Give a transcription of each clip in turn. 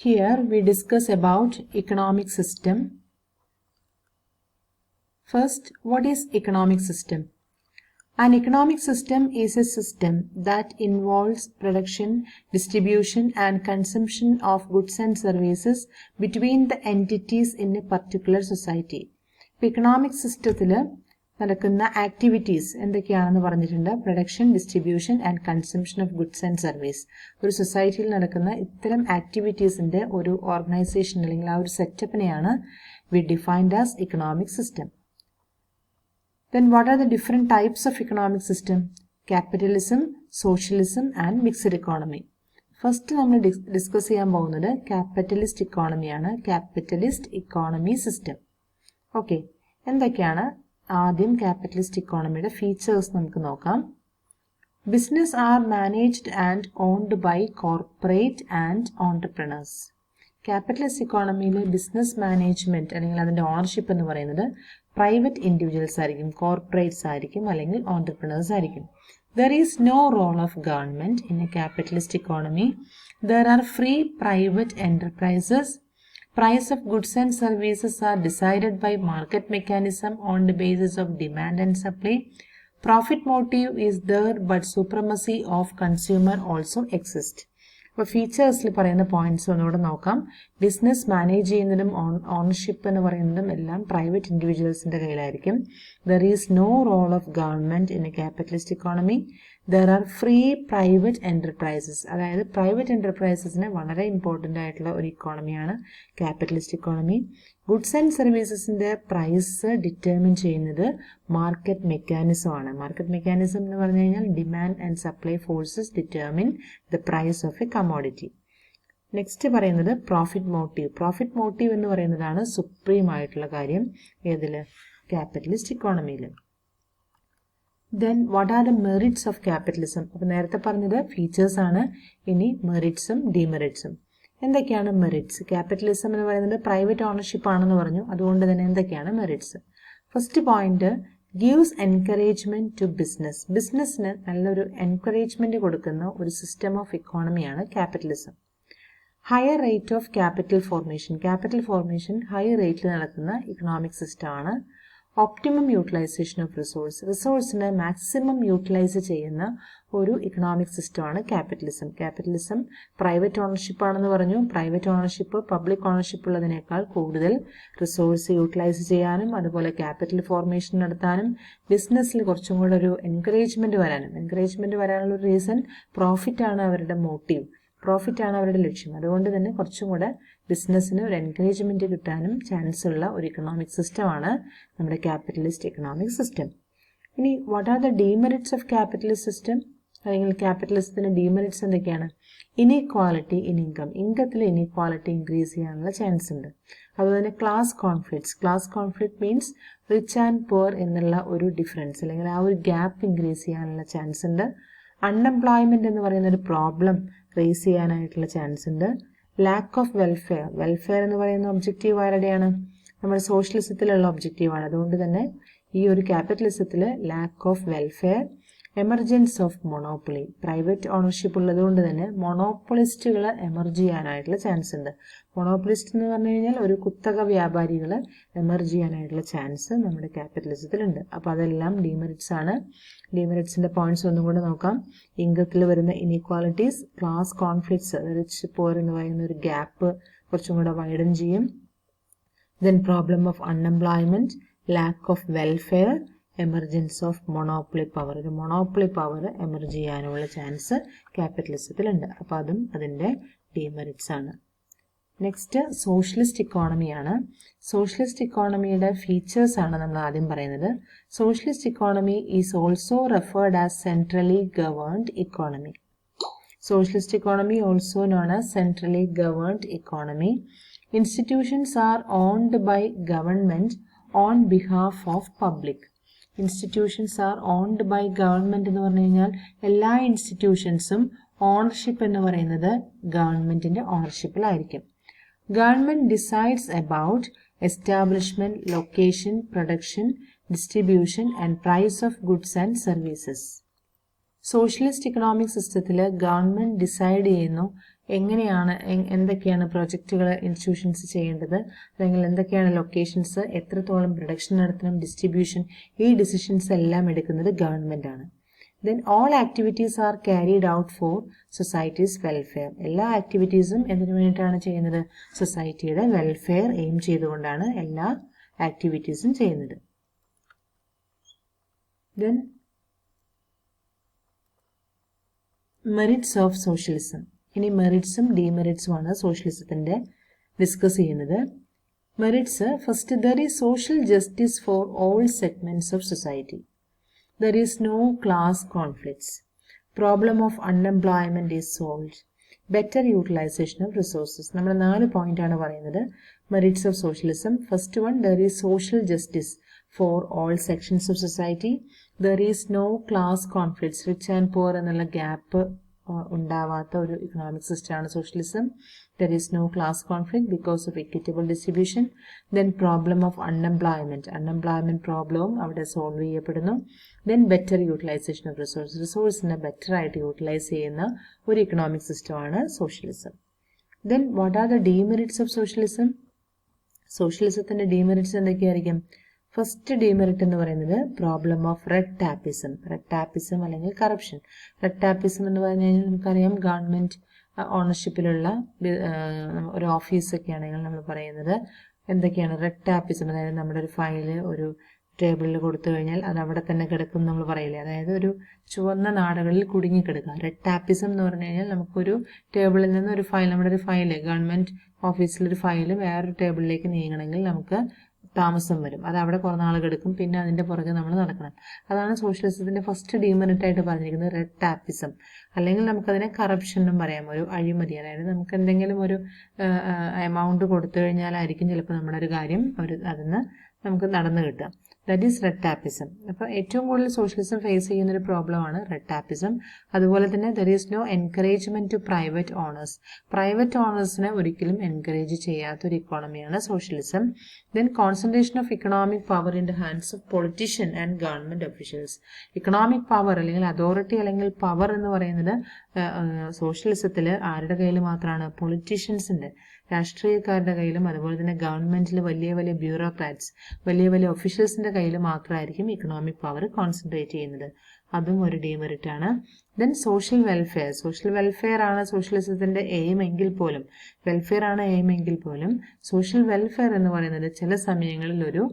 Here we discuss about economic system. First, what is economic system? An economic system is a system that involves production, distribution and consumption of goods and services between the entities in a particular society. Economic system നടക്കുന്ന activities എന്തൊക്കെയാണെന്ന് പറഞ്ഞിട്ടുണ്ട്. Production, distribution and consumption of goods and service. ഒരു സൊസൈറ്റിയിൽ നടക്കുന്ന ഇത്തരം ആക്ടിവിറ്റീസിന്റെ ഒരു organisation അല്ലെങ്കിൽ ആ ഒരു സെറ്റപ്പിനെയാണ് we defined as economic system. Then what are the different types of economic system? Capitalism, socialism and mixed economy. First നമ്മൾ ഡിസ്കസ് ചെയ്യാൻ പോകുന്നത് ക്യാപിറ്റലിസ്റ്റ് ഇക്കോണമിയാണ്. Capitalist economy system. ഓക്കെ, എന്തൊക്കെയാണ് ആദ്യം ക്യാപിറ്റലിസ്റ്റ് ഇക്കോണമിയുടെ ഫീച്ചേഴ്സ് നമുക്ക് നോക്കാം. Business are managed and owned by corporate and entrepreneurs. Capitalist ഇക്കോണമിയിലെ ബിസിനസ് മാനേജ്മെന്റ് അല്ലെങ്കിൽ അതിന്റെ ഓണർഷിപ്പ് എന്ന് പറയുന്നത് പ്രൈവറ്റ് ഇൻഡിവിജ്വൽസ് ആയിരിക്കും, കോർപ്പറേറ്റ്സ് ആയിരിക്കും, അല്ലെങ്കിൽ ഓൺടർപ്രണേഴ്സ് ആയിരിക്കും. There is no role of government in a capitalist economy. There are free private enterprises. Price of goods and services are decided by market mechanism on the basis of demand and supply. Profit motive is there, but supremacy of consumer also exists. അപ്പോൾ ഫീച്ചേഴ്സിൽ പറയുന്ന points ഒന്നുകൂടെ നോക്കാം. Business manage ചെയ്യുന്നതും ownership എന്ന് പറയുന്നതും എല്ലാം private ഇൻഡിവിജ്വൽസിന്റെ കയ്യിലായിരിക്കും. There is no role of government in a capitalist economy. There are free private enterprises. അതായത് പ്രൈവറ്റ് എന്റർപ്രൈസസിന് വളരെ ഇമ്പോർട്ടൻ്റ് ആയിട്ടുള്ള ഒരു ഇക്കോണമിയാണ് ക്യാപിറ്റലിസ്റ്റ് ഇക്കോണമി. ഗുഡ്സ് ആൻഡ് സർവീസസിന്റെ പ്രൈസ് ഡിറ്റർമിൻ ചെയ്യുന്നത് മാർക്കറ്റ് മെക്കാനിസം ആണ്. മാർക്കറ്റ് മെക്കാനിസം എന്ന് പറഞ്ഞു കഴിഞ്ഞാൽ demand and supply forces determine the price of a commodity. Next പറയുന്നത് പ്രോഫിറ്റ് മോട്ടീവ്. പ്രോഫിറ്റ് മോട്ടീവ് എന്ന് പറയുന്നതാണ് സുപ്രീം ആയിട്ടുള്ള കാര്യം ഏതില്? Capitalist ഇക്കോണമിയിൽ. Then what are the merits of capitalism? അപ്പൊ നേരത്തെ പറഞ്ഞത് ഫീച്ചേഴ്സ് ആണ്, ഇനി മെറിറ്റ്സും ഡിമെറിറ്റ്സും. എന്തൊക്കെയാണ് മെറിറ്റ്സ്? ക്യാപിറ്റലിസം എന്ന് പറയുന്നത് പ്രൈവറ്റ് ഓണർഷിപ്പ് ആണെന്ന് പറഞ്ഞു, അതുകൊണ്ട് തന്നെ എന്തൊക്കെയാണ് merits? First point, gives encouragement to business. ബിസിനസ്സിന് നല്ലൊരു എൻകറേജ്മെന്റ് കൊടുക്കുന്ന ഒരു സിസ്റ്റം ഓഫ് ഇക്കോണമിയാണ് capitalism. Higher rate of capital formation. Capital formation high റേറ്റിൽ നടക്കുന്ന ഇക്കണോമിക് സിസ്റ്റം ആണ്. Optimum utilisation of resource. റിസോഴ്സിനെ മാക്സിമം യൂട്ടിലൈസ് ചെയ്യുന്ന ഒരു ഇക്കണോമിക് സിസ്റ്റമാണ് ക്യാപിറ്റലിസം. ക്യാപിറ്റലിസം പ്രൈവറ്റ് ഓണർഷിപ്പ് ആണെന്ന് പറഞ്ഞു. പ്രൈവറ്റ് ഓണർഷിപ്പ് പബ്ലിക് ഓണർഷിപ്പ് ഉള്ളതിനേക്കാൾ കൂടുതൽ റിസോഴ്സ് യൂട്ടിലൈസ് ചെയ്യാനും അതുപോലെ ക്യാപിറ്റൽ ഫോർമേഷൻ നടത്താനും ബിസിനസ്സിൽ കുറച്ചും കൂടെ ഒരു എൻകറേജ്മെന്റ് വരാനുള്ള ഒരു റീസൺ പ്രോഫിറ്റ് ആണ് അവരുടെ മോട്ടീവ്, പ്രോഫിറ്റ് ആണ് അവരുടെ ലക്ഷ്യം. അതുകൊണ്ട് തന്നെ കുറച്ചും കൂടെ ബിസിനസ്സിന് ഒരു എൻകറേജ്മെന്റ് കിട്ടാനും ചാൻസ് ഉള്ള ഒരു ഇക്കണോമിക് സിസ്റ്റമാണ് നമ്മുടെ ക്യാപിറ്റലിസ്റ്റ് ഇക്കണോമിക് സിസ്റ്റം. ഇനി what are the demerits of capitalist system? അല്ലെങ്കിൽ ക്യാപിറ്റലിസത്തിന് ഡീമെറിറ്റ്സ് എന്തൊക്കെയാണ്? Inequality in income. ഇൻകത്തിൽ ഇനീക്വാളിറ്റി ഇൻക്രീസ് ചെയ്യാനുള്ള ചാൻസ് ഉണ്ട്. അതുപോലെ തന്നെ class conflicts. Class conflict means rich and poor എന്നുള്ള ഒരു ഡിഫറൻസ് അല്ലെങ്കിൽ ആ ഒരു ഗ്യാപ്പ് ഇൻക്രീസ് ചെയ്യാനുള്ള ചാൻസ് ഉണ്ട്. അൺഎംപ്ലോയ്മെന്റ് എന്ന് പറയുന്ന ഒരു പ്രോബ്ലം റേസ് ചെയ്യാനായിട്ടുള്ള ചാൻസ് ഉണ്ട്. Lakh of welfare. വെൽഫെയർ എന്ന് പറയുന്ന ഒബ്ജക്റ്റീവ് ആരുടെയാണ്? നമ്മുടെ സോഷ്യലിസത്തിലുള്ള ഒബ്ജക്റ്റീവാണ്. അതുകൊണ്ട് തന്നെ ഈ ഒരു ക്യാപിറ്റലിസത്തിൽ lack of welfare. Emergence of monopoly. Private ownership ഉള്ളതുകൊണ്ട് തന്നെ മൊണോപ്പൊളിസ്റ്റുകൾ എമർജ് ചെയ്യാനായിട്ടുള്ള ചാൻസ് ഉണ്ട്. മൊണോപ്പൊളിസ്റ്റ് എന്ന് പറഞ്ഞു കഴിഞ്ഞാൽ ഒരു കുത്തക വ്യാപാരികൾ എമർജ് ചെയ്യാനായിട്ടുള്ള ചാൻസ് നമ്മുടെ ക്യാപിറ്റലിസത്തിലുണ്ട്. അപ്പൊ അതെല്ലാം ഡീമെറിറ്റ്സ് ആണ്. ഡീമെറിറ്റ്സിന്റെ പോയിന്റ്സ് ഒന്നും കൂടെ നോക്കാം. ഇൻകത്തിൽ വരുന്ന inequalities, class conflicts, rich poor എന്ന് പറയുന്ന ഒരു ഗ്യാപ്പ് കുറച്ചും കൂടെ വൈഡൻ ചെയ്യും. Then problem of unemployment, lack of welfare, emergence of monopoly power. ഒരു മൊണോപ്പൊളി പവർ എമർജ് ചെയ്യാനുള്ള ചാൻസ് ക്യാപിറ്റലിസത്തിലുണ്ട്. അപ്പൊ അതും അതിന്റെ ഡീമെറിറ്റ്സ് ആണ്. നെക്സ്റ്റ് സോഷ്യലിസ്റ്റ് ഇക്കോണമിയാണ്. സോഷ്യലിസ്റ്റ് ഇക്കോണമിയുടെ ഫീച്ചേഴ്സ് ആണ് നമ്മൾ ആദ്യം പറയുന്നത്. Socialist economy is also referred as centrally governed economy. Socialist economy also known as centrally governed economy. Institutions are owned by government on behalf of public. Institutions are owned by government എന്ന് പറഞ്ഞു കഴിഞ്ഞാൽ എല്ലാ ഇൻസ്റ്റിറ്റ്യൂഷൻസും ownership എന്ന് പറയുന്നത് ഗവൺമെന്റിന്റെ ഓണർഷിപ്പിലായിരിക്കും. Government decides about establishment, location, production, distribution and price of goods and services. Socialist economic സിസ്റ്റത്തിൽ government decide ചെയ്യുന്നു എങ്ങനെയാണ് എന്തൊക്കെയാണ് പ്രൊജക്റ്റുകൾ ഇൻസ്റ്റിറ്റ്യൂഷൻസ് ചെയ്യേണ്ടത്, അല്ലെങ്കിൽ എന്തൊക്കെയാണ് ലൊക്കേഷൻസ്, എത്രത്തോളം പ്രൊഡക്ഷൻ നടത്തണം, ഡിസ്ട്രിബ്യൂഷൻ, ഈ ഡിസിഷൻസ് എല്ലാം എടുക്കുന്നത് ഗവൺമെൻറ് ആണ്. Then all activities are carried out for society's welfare. എല്ലാ ആക്ടിവിറ്റീസും എന്തിനു വേണ്ടിയിട്ടാണ് ചെയ്യുന്നത്? സൊസൈറ്റിയുടെ വെൽഫെയർ എയിം ചെയ്തുകൊണ്ടാണ് എല്ലാ ആക്ടിവിറ്റീസും ചെയ്യുന്നത്. Then merits of socialism. ഇനി മെറിറ്റ്സും ഡിമെറിറ്റ്സുമാണ് സോഷ്യലിസത്തിന്റെ ഡിസ്കസ് ചെയ്യുന്നത്. Merits, first, there is social justice for all segments of society. There is no class conflicts. Problem of unemployment is solved. Better utilization of resources. നമ്മൾ 4 പോയിന്റാണ് പറയുന്നത് merits of socialism. First one, there is social justice for all sections of society. There is no class conflicts. Rich and poor എന്നുള്ള gap ഉണ്ടാവാത്ത ഒരു economic സിസ്റ്റമാണ് socialism. There is no class conflict because of equitable distribution. Then problem of unemployment. Unemployment problem അവിടെ solve ചെയ്യപ്പെടുന്നു. Then better utilization of resources. റിസോഴ്സിനെ better ആയിട്ട് utilise ചെയ്യുന്ന ഒരു economic സിസ്റ്റമാണ് socialism. Then what are the demerits of socialism? സോഷ്യലിസത്തിന്റെ demerits എന്തൊക്കെയായിരിക്കും? First demerit എന്ന് പറയുന്നത് problem of red tapism. Red tapism അല്ലെങ്കിൽ കറപ്ഷൻ. റെഡ് ടാപ്പിസം എന്ന് പറഞ്ഞു കഴിഞ്ഞാൽ നമുക്കറിയാം ഗവൺമെന്റ് ഓണർഷിപ്പിലുള്ള ഒരു ഓഫീസൊക്കെ ആണെങ്കിൽ നമ്മൾ പറയുന്നത് എന്തൊക്കെയാണ്? റെഡ് ടാപ്പിസം. അതായത് നമ്മുടെ ഒരു ഫയല് ഒരു ടേബിളിൽ കൊടുത്തു കഴിഞ്ഞാൽ അത് അവിടെ തന്നെ കിടക്കും നമ്മൾ പറയില്ലേ, അതായത് ഒരു ചുവന്ന നാടകളിൽ കുടുങ്ങിക്കിടക്കുക. റെഡ് ടാപ്പിസം എന്ന് പറഞ്ഞു കഴിഞ്ഞാൽ നമുക്കൊരു ടേബിളിൽ നിന്ന് ഒരു ഫയൽ, നമ്മുടെ ഒരു ഫയല് ഗവൺമെന്റ് ഓഫീസിലൊരു ഫയല് വേറൊരു ടേബിളിലേക്ക് നീങ്ങണമെങ്കിൽ നമുക്ക് താമസം വരും. അത് അവിടെ കുറേ നാൾ കിടക്കും, പിന്നെ അതിന്റെ പുറകെ നമ്മൾ നടക്കണം. അതാണ് സോഷ്യലിസത്തിന്റെ ഫസ്റ്റ് ഡിമെറിറ്റ് ആയിട്ട് പറഞ്ഞിരിക്കുന്നത്, റെഡ് ടാപ്പിസം. അല്ലെങ്കിൽ നമുക്കതിനെ കറപ്ഷൻ എന്നും പറയാം, ഒരു അഴിമതി. അതായത് നമുക്ക് എന്തെങ്കിലും ഒരു എമൗണ്ട് കൊടുത്തു കഴിഞ്ഞാലായിരിക്കും ചിലപ്പോൾ നമ്മുടെ ഒരു കാര്യം അതിന് നമുക്ക് നടന്നു കിട്ടുക. That is red tapism. അപ്പോൾ ഏറ്റവും കൂടുതൽ സോഷ്യലിസം ഫേസ് ചെയ്യുന്ന ഒരു പ്രോബ്ലമാണ് റെഡ് ടാപ്പിസം. അതുപോലെ തന്നെ there is no encouragement to private owners. Private ഓണേഴ്സിനെ ഒരിക്കലും എൻകറേജ് ചെയ്യാത്തൊരു ഇക്കോണമിയാണ് socialism. Then concentration of economic power in the hands of politician and government officials. Economic power അല്ലെങ്കിൽ അതോറിറ്റി അല്ലെങ്കിൽ പവർ എന്ന് പറയുന്നത് സോഷ്യലിസത്തിൽ ആരുടെ കയ്യിൽ മാത്രമാണ്? പൊളിറ്റീഷ്യൻസിന്റെ, രാഷ്ട്രീയക്കാരുടെ കയ്യിലും അതുപോലെ തന്നെ ഗവൺമെന്റിൽ വലിയ വലിയ ബ്യൂറോക്രാറ്റ്സ്, വലിയ വലിയ ഒഫീഷ്യൽസിന്റെ കയ്യിൽ മാത്രമായിരിക്കും ഇക്കണോമിക് പവർ കോൺസെൻട്രേറ്റ് ചെയ്യുന്നത്. അതും ഒരു ഡിമെറിറ്റ് ആണ്. Then social welfare. Social welfare ആണ് സോഷ്യലിസത്തിന്റെ എയിം എങ്കിൽ പോലും, വെൽഫെയർ ആണ് എയിം എങ്കിൽ പോലും സോഷ്യൽ വെൽഫെയർ എന്ന് പറയുന്നത് ചില സമയങ്ങളിൽ ഒരു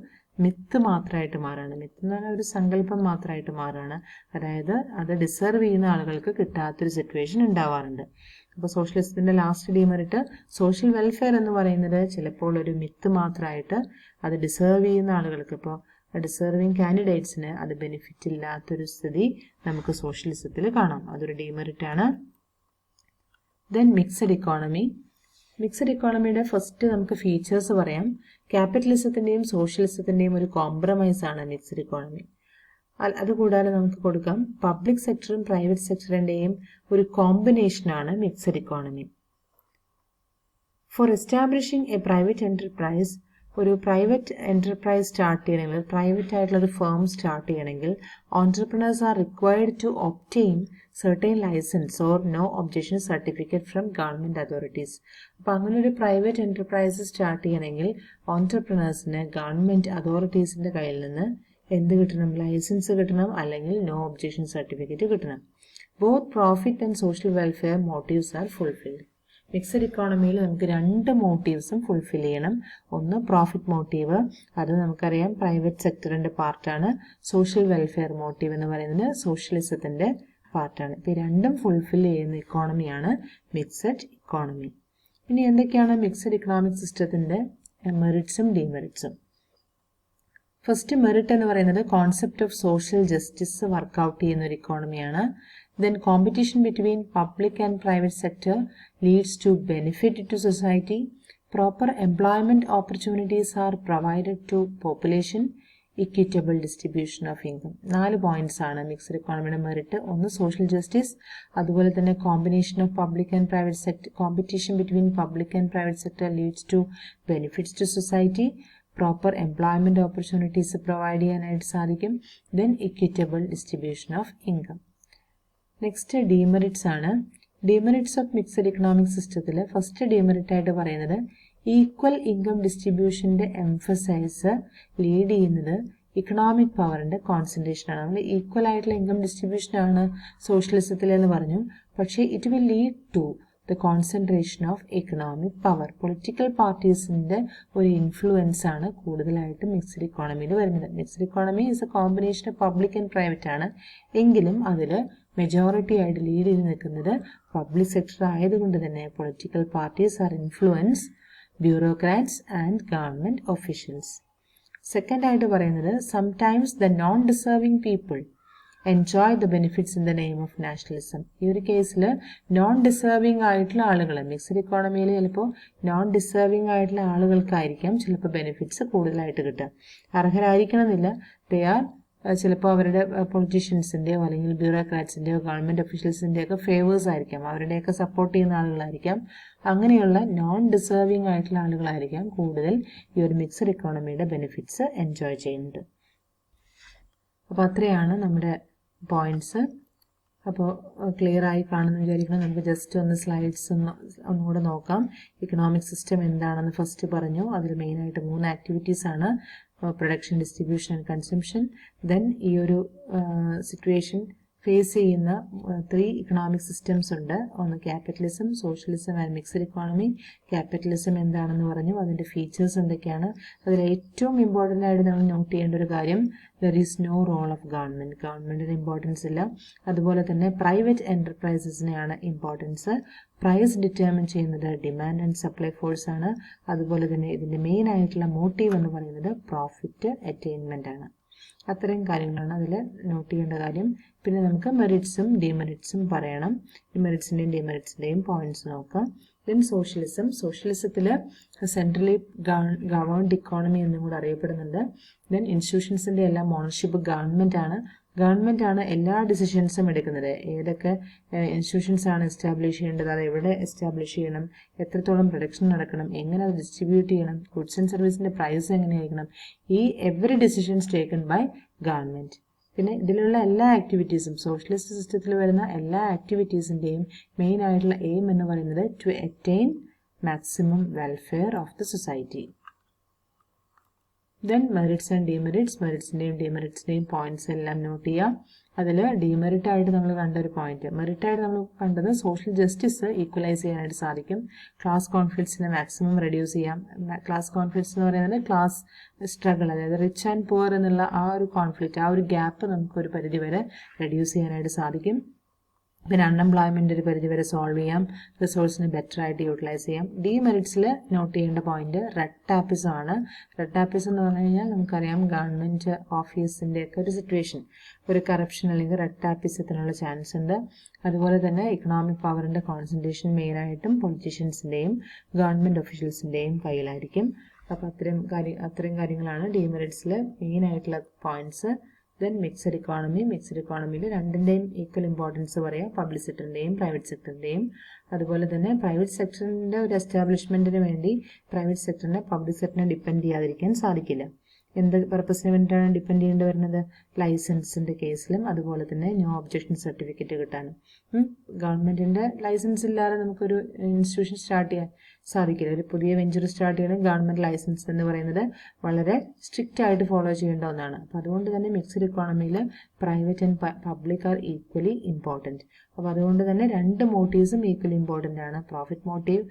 മിത്ത് മാത്രമായിട്ട് മാറാണ്. മിത്ത് എന്ന് പറഞ്ഞാൽ ഒരു സങ്കല്പം മാത്രമായിട്ട് മാറാണ്. അതായത് അത് ഡിസേർവ് ചെയ്യുന്ന ആളുകൾക്ക് കിട്ടാത്തൊരു സിറ്റുവേഷൻ ഉണ്ടാവാറുണ്ട്. അപ്പോൾ സോഷ്യലിസത്തിന്റെ ലാസ്റ്റ് ഡിമെറിറ്റ്, സോഷ്യൽ വെൽഫെയർ എന്ന് പറയുന്നത് ചിലപ്പോൾ ഒരു മിത്ത് മാത്രമായിട്ട് അത് ഡിസേർവ് ചെയ്യുന്ന ആളുകൾക്ക്, ഇപ്പോൾ ഡിസേർവിങ് കാൻഡിഡേറ്റ്സിന് അത് ബെനിഫിറ്റ് ഇല്ലാത്തൊരു സ്ഥിതി നമുക്ക് സോഷ്യലിസത്തിൽ കാണാം. അതൊരു ഡിമെറിറ്റ് ആണ്. Then mixed economy. മിക്സഡ് ഇക്കോണമിയുടെ ഫസ്റ്റ് നമുക്ക് ഫീച്ചേഴ്സ് പറയാം. ക്യാപിറ്റലിസത്തിന്റെയും സോഷ്യലിസത്തിന്റെയും ഒരു കോംപ്രമൈസ് ആണ് മിക്സഡ് ഇക്കോണമി. അതുകൂടാതെ നമുക്ക് കൊടുക്കാം പബ്ലിക് സെക്ടറും പ്രൈവറ്റ് സെക്ടറിന്റെയും ഒരു കോമ്പിനേഷനാണ് mixed economy. For establishing a private enterprise, ഒരു പ്രൈവറ്റ് എന്റർപ്രൈസ് സ്റ്റാർട്ട് ചെയ്യണമെങ്കിൽ, പ്രൈവറ്റ് ആയിട്ടുള്ള ഒരു ഫേം സ്റ്റാർട്ട് ചെയ്യണമെങ്കിൽ entrepreneurs are required to obtain certain license or no objection certificate from government authorities. അപ്പോൾ അങ്ങനെ ഒരു പ്രൈവറ്റ് എന്റർപ്രൈസ് സ്റ്റാർട്ട് ചെയ്യണമെങ്കിൽ ഓൺട്രപ്രണേഴ്സിന് ഗവൺമെന്റ് അതോറിറ്റീസിന്റെ കയ്യിൽ നിന്ന് എന്ത് കിട്ടണം? ലൈസൻസ് കിട്ടണം, അല്ലെങ്കിൽ നോ ഒബ്ജെക്ഷൻ സർട്ടിഫിക്കറ്റ് കിട്ടണം. Both profit and social welfare motives are fulfilled. Mixed ഇക്കോണമിയിൽ നമുക്ക് രണ്ട് മോട്ടീവ്സും ഫുൾഫിൽ ചെയ്യണം. ഒന്ന് പ്രോഫിറ്റ് മോട്ടീവ്, അത് നമുക്കറിയാം പ്രൈവറ്റ് സെക്ടറിന്റെ പാർട്ടാണ്. സോഷ്യൽ വെൽഫെയർ മോട്ടീവ് എന്ന് പറയുന്നത് സോഷ്യലിസത്തിന്റെ പാർട്ടാണ്. ഇപ്പൊ രണ്ടും ഫുൾഫിൽ ചെയ്യുന്ന ഇക്കോണമിയാണ് മിക്സഡ് ഇക്കോണമി. ഇനി എന്തൊക്കെയാണ് മിക്സഡ് ഇക്കണോമിക് സിസ്റ്റത്തിന്റെ മെറിറ്റ്സും ഡിമെറിറ്റ്സും? ഫസ്റ്റ് മെറിറ്റ് എന്ന് പറയുന്നത് concept of social justice work out ചെയ്യുന്ന ഒരു ഇക്കോണമിയാണ്. Then competition between public and private sector leads to benefit to society. Proper employment opportunities are provided to population. Equitable distribution of income. 4 points ആണ് mixed ഇക്കോണമിയുടെ merit. ഒന്ന് social justice, അതുപോലെ തന്നെ combination of public and private sector, competition between public and private sector leads to benefits to society. Proper employment opportunities provide ചെയ്യാനായിട്ട് സാധിക്കും. Then equitable distribution of income. Next demerits ആണ്. Demerits of mixed economic സിസ്റ്റത്തിൽ first demerit ആയിട്ട് പറയുന്നത് equal income ഡിസ്ട്രിബ്യൂഷൻ്റെ emphasize lead ചെയ്യുന്നത് economic പവറിൻ്റെ കോൺസെൻട്രേഷനാണ്. നമ്മൾ ഈക്വൽ ആയിട്ടുള്ള ഇൻകം ഡിസ്ട്രിബ്യൂഷനാണ് സോഷ്യലിസത്തിലെന്ന് പറഞ്ഞു. പക്ഷേ it will lead to the concentration of economic power. Political പാർട്ടീസിൻ്റെ ഒരു ഇൻഫ്ലുവൻസ് ആണ് കൂടുതലായിട്ട് മിക്സഡ് ഇക്കോണമിയിൽ വരുന്നത്. Mixed economy is a combination of public and private ആണ്. എങ്കിലും അതിൽ മെജോറിറ്റി ആയിട്ട് ലീഡ് ചെയ്ത് നിൽക്കുന്നത് പബ്ലിക് സെക്ടർ ആയതുകൊണ്ട് തന്നെ political parties R influence bureaucrats and government officials. Second ആയിട്ട് പറയുന്നത് sometimes the non deserving people enjoy the benefits in the name of nationalism. ഈ ഒരു കേസിൽ നോൺ ഡിസേർവിംഗ് ആയിട്ടുള്ള ആളുകൾ മിക്സഡ് ഇക്കോണമിയിൽ ചിലപ്പോൾ നോൺ ഡിസേർവിംഗ് ആയിട്ടുള്ള ആളുകൾക്കായിരിക്കാം ചിലപ്പോൾ ബെനിഫിറ്റ്സ് കൂടുതലായിട്ട് കിട്ടുക. അർഹരായിരിക്കണമെന്നില്ല. ദേ ആർ ചിലപ്പോൾ അവരുടെ പൊളിറ്റീഷ്യൻസിൻ്റെയോ അല്ലെങ്കിൽ ബ്യൂറോക്രാറ്റ്സിൻ്റെയോ ഗവൺമെൻറ് ഒഫീഷ്യൽസിൻ്റെയോ ഒക്കെ ഫേവേഴ്സ് ആയിരിക്കാം, അവരുടെയൊക്കെ സപ്പോർട്ട് ചെയ്യുന്ന ആളുകളായിരിക്കാം. അങ്ങനെയുള്ള നോൺ ഡിസേർവിംഗ് ആയിട്ടുള്ള ആളുകളായിരിക്കാം കൂടുതൽ ഈ ഒരു മിക്സഡ് ഇക്കോണമിയുടെ ബെനിഫിറ്റ്സ് എൻജോയ് ചെയ്യുന്നത്. അപ്പോൾ അത്രയാണ് നമ്മുടെ പോയിന്റ്സ്. അപ്പോൾ ക്ലിയർ ആയി കാണുമെന്ന് വിചാരിക്കണം. നമുക്ക് ജസ്റ്റ് ഒന്ന് സ്ലൈഡ്സ് ഒന്നുകൂടെ നോക്കാം. ഇക്കണോമിക് സിസ്റ്റം എന്താണെന്ന് ഫസ്റ്റ് പറഞ്ഞു. അതിൽ മെയിനായിട്ട് 3 ആക്ടിവിറ്റീസ് ആണ്: production, distribution and consumption. Then ഈ ഒരു സിറ്റുവേഷൻ ഫേസ് ചെയ്യുന്ന 3 ഇക്കണോമിക് സിസ്റ്റംസ് ഉണ്ട്. ഒന്ന് capitalism, socialism and mixed economy. Capitalism എന്താണെന്ന് പറഞ്ഞു, അതിൻ്റെ ഫീച്ചേഴ്സ് എന്തൊക്കെയാണ്. അതിൽ ഏറ്റവും ഇമ്പോർട്ടൻ്റ് ആയിട്ട് നമ്മൾ നോട്ട് ചെയ്യേണ്ട ഒരു കാര്യം, there is no role of government. ഗവൺമെൻറ്റിന് ഇമ്പോർട്ടൻസ് ഇല്ല. അതുപോലെ തന്നെ പ്രൈവറ്റ് എൻ്റർപ്രൈസസിനെയാണ് ഇമ്പോർട്ടൻസ്. പ്രൈസ് ഡിറ്റർമിൻ ചെയ്യുന്നത് ഡിമാൻഡ് ആൻഡ് സപ്ലൈ ഫോഴ്സ് ആണ്. അതുപോലെ തന്നെ ഇതിൻ്റെ മെയിൻ ആയിട്ടുള്ള മോട്ടീവ് എന്ന് പറയുന്നത് പ്രോഫിറ്റ് അറ്റൈൻമെൻ്റ് ആണ്. അത്രയും കാര്യങ്ങളാണ് അതിൽ നോട്ട് ചെയ്യേണ്ട കാര്യം. പിന്നെ നമുക്ക് മെറിറ്റ്സും ഡിമെറിറ്റ്സും പറയണം. മെറിറ്റ്സിൻ്റെയും ഡിമെറിറ്റ്സിൻ്റെയും പോയിന്റ്സ് നോക്കാം. Then socialism. സോഷ്യലിസത്തിൽ സെൻട്രലി ഗവേൺഡ് ഇക്കോണമി എന്നും കൂടെ അറിയപ്പെടുന്നുണ്ട്. ദെൻ ഇൻസ്റ്റിറ്റ്യൂഷൻസിൻ്റെ എല്ലാം ഓണർഷിപ്പ് ഗവൺമെൻറ് ആണ്. ഗവൺമെൻറ് ആണ് എല്ലാ ഡിസിഷൻസും എടുക്കുന്നത്. ഏതൊക്കെ ഇൻസ്റ്റിറ്റ്യൂഷൻസ് ആണ് എസ്റ്റാബ്ലിഷ് ചെയ്യേണ്ടത്, അത് എവിടെ എസ്റ്റാബ്ലിഷ് ചെയ്യണം, എത്രത്തോളം പ്രൊഡക്ഷൻ നടക്കണം, എങ്ങനെ അത് ഡിസ്ട്രിബ്യൂട്ട് ചെയ്യണം, ഗുഡ്സ് ആൻഡ് സർവീസിൻ്റെ പ്രൈസ് എങ്ങനെയായിരിക്കണം, ഈ every decisions taken by government. പിന്നെ ഇതിലുള്ള എല്ലാ ആക്ടിവിറ്റീസും, സോഷ്യലിസ്റ്റ് സിസ്റ്റത്തിൽ വരുന്ന എല്ലാ ആക്ടിവിറ്റീസിൻ്റെയും മെയിൻ ആയിട്ടുള്ള എയിം എന്ന് പറയുന്നത് to attain maximum welfare of the society. Then merits and demerits. മെറിറ്റ്സിൻ്റെയും ഡിമെറിറ്റ്സിൻ്റെയും പോയിന്റ്സ് എല്ലാം നോട്ട് ചെയ്യാം. അതിൽ ഡിമെറിറ്റ് ആയിട്ട് നമ്മൾ കണ്ട ഒരു പോയിന്റ്, മെറിറ്റായിട്ട് നമ്മൾ കണ്ടത് സോഷ്യൽ ജസ്റ്റിസ് ഈക്വലൈസ് ചെയ്യാനായിട്ട് സാധിക്കും. ക്ലാസ് കോൺഫ്ലിക്ട്സിനെ മാക്സിമം റെഡ്യൂസ് ചെയ്യാം. ക്ലാസ് കോൺഫ്ലിക്ട്സ് എന്ന് പറയുന്നത് ക്ലാസ് സ്ട്രഗിൾ, അതായത് റിച്ച് ആൻഡ് പുവർ എന്നുള്ള ആ ഒരു കോൺഫ്ലിക്റ്റ്, ആ ഒരു ഗ്യാപ്പ് നമുക്കൊരു പരിധി വരെ റെഡ്യൂസ് ചെയ്യാനായിട്ട് സാധിക്കും. പിന്നെ അൺഎംപ്ലോയ്മെൻ്റ് ഒരു പരിധി വരെ സോൾവ് ചെയ്യാം. റിസോഴ്സിനെ ബെറ്റർ ആയിട്ട് യൂട്ടിലൈസ് ചെയ്യാം. ഡിമെറിറ്റ്സിൽ നോട്ട് ചെയ്യേണ്ട പോയിന്റ് റെഡ് ടാപ്പിസം ആണ്. റെഡ് ടാപ്പിസം എന്ന് പറഞ്ഞു കഴിഞ്ഞാൽ നമുക്കറിയാം ഗവൺമെൻറ് ഓഫീസിൻ്റെ ഒക്കെ ഒരു സിറ്റുവേഷൻ, ഒരു കറപ്ഷൻ അല്ലെങ്കിൽ റെഡ് ടാപ്പിസത്തിനുള്ള ചാൻസ് ഉണ്ട്. അതുപോലെ തന്നെ ഇക്കണോമിക് പവറിൻ്റെ കോൺസെൻട്രേഷൻ മെയിനായിട്ടും പൊളിറ്റീഷ്യൻസിൻ്റെയും ഗവൺമെൻറ് ഒഫീഷ്യൽസിൻ്റെയും കയ്യിലായിരിക്കും. അപ്പോൾ അത്രയും കാര്യങ്ങളാണ് ഡിമെറിറ്റ്സിൽ മെയിൻ ആയിട്ടുള്ള points. Then mixed economy. Mixed ഇക്കോണമിയിൽ രണ്ടിൻ്റെയും ഈക്വൽ ഇമ്പോർട്ടൻസ് പറയാം, പബ്ലിക് സെക്ടറിൻ്റെയും പ്രൈവറ്റ് സെക്ടറിൻ്റെയും. അതുപോലെ തന്നെ പ്രൈവറ്റ് സെക്ടറിൻ്റെ ഒരു എസ്റ്റാബ്ലിഷ്മെൻറ്റിന് വേണ്ടി പ്രൈവറ്റ് സെക്ടറിനെ പബ്ലിക് സെക്ടറിനെ ഡിപ്പെൻഡ് ചെയ്യാതിരിക്കാൻ സാധിക്കില്ല. എന്ത് പർപ്പസിന് വേണ്ടിയിട്ടാണ് ഡിപ്പെൻഡ് ചെയ്യേണ്ടി വരുന്നത്? ലൈസൻസിൻ്റെ കേസിലും അതുപോലെ തന്നെ നോ ഒബ്ജക്ഷൻ സർട്ടിഫിക്കറ്റ് കിട്ടാനും. ഗവൺമെൻറ്റിൻ്റെ ലൈസൻസ് ഇല്ലാതെ നമുക്കൊരു ഇൻസ്റ്റിറ്റ്യൂഷൻ സ്റ്റാർട്ട് ചെയ്യാൻ സാധിക്കില്ല. ഒരു പുതിയ വെഞ്ചർ സ്റ്റാർട്ട് ചെയ്യണമെങ്കിൽ ഗവൺമെൻറ് ലൈസൻസ് എന്ന് പറയുന്നത് വളരെ സ്ട്രിക്റ്റ് ആയിട്ട് ഫോളോ ചെയ്യേണ്ട ഒന്നാണ്. അപ്പോൾ അതുകൊണ്ട് തന്നെ മിക്സഡ് ഇക്കോണമിയിൽ private and public are equally important. അപ്പോൾ അതുകൊണ്ട് തന്നെ രണ്ട് മോട്ടീവ്സും ഈക്വലി ഇമ്പോർട്ടൻ്റ് ആണ്. Profit motive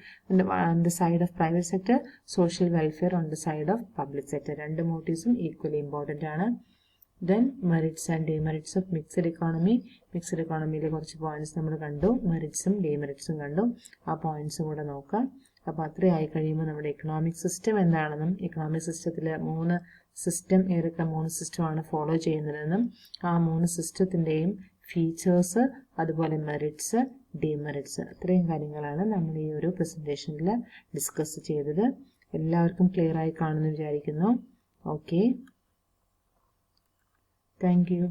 on the side of private sector, social welfare on the side of public sector. രണ്ട് മോട്ടീവ്സും ഈക്വലി ഇമ്പോർട്ടൻ്റ് ആണ്. Then merits and demerits of mixed economy. Mixed ഇക്കോണമിയിൽ കുറച്ച് പോയിന്റ്സ് നമ്മൾ കണ്ടു, മെറിറ്റ്സും ഡിമെറിറ്റ്സും കണ്ടു. ആ പോയിന്റ്സും കൂടെ നോക്കാം. അപ്പോൾ അത്രയായി കഴിയുമ്പോൾ നമ്മുടെ ഇക്കണോമിക് സിസ്റ്റം എന്താണെന്നും ഇക്കണോമിക് സിസ്റ്റത്തിൽ 3 സിസ്റ്റം ഏതൊക്കെ 3 സിസ്റ്റമാണ് ഫോളോ ചെയ്യുന്നതെന്നും ആ 3 സിസ്റ്റത്തിൻ്റെയും ഫീച്ചേഴ്സ്, അതുപോലെ മെറിറ്റ്സ്, ഡിമെറിറ്റ്സ്, അത്രയും കാര്യങ്ങളാണ് നമ്മൾ ഈ ഒരു പ്രസൻറ്റേഷനിൽ ഡിസ്കസ് ചെയ്തത്. എല്ലാവർക്കും ക്ലിയർ ആയി കാണുമെന്ന് വിചാരിക്കുന്നു. Okay, thank you.